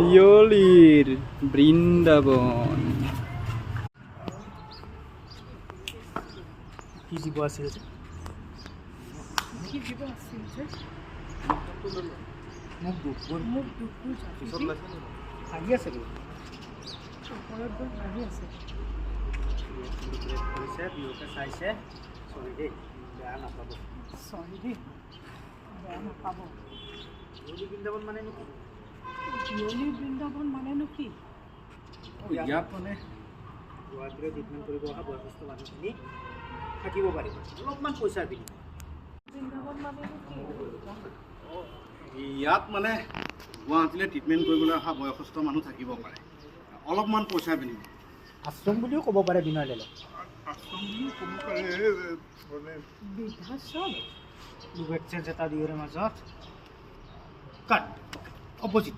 পিয়লিৰ বৃন্দাবন। কি জীৱ আছিল যে মোক দুখবোৰ ভাগি আছে বিহুকে চাইছে চৰি দেই বেয়া নাপাব বৃন্দাবন মানেনো কি বৃন্দাবন মানেনো কি ইয়াত মানে গুৱাহাটীৰে ট্ৰিটমেণ্ট কৰিব অহা বয়সস্থ মানুহখিনি থাকিব পাৰিব অলপমান পইচাৰ বিনিময় বৃন্দাবন মানেনো কি ইয়াত মানে গুৱাহাটীলৈ ট্ৰিটমেণ্ট কৰিবলৈ অহা বয়সস্থ মানুহ থাকিব পাৰে অলপমান পইচা বিনিময় আশ্ৰম বুলিও ক'ব পাৰে বিনয় লেলে আশ্ৰম বুলিও ক'ব পাৰে মানে বৃদ্ধাশ্ৰম লুক এক্সচেঞ্জ এটা দুয়োৰে মাজত কাট অপজিট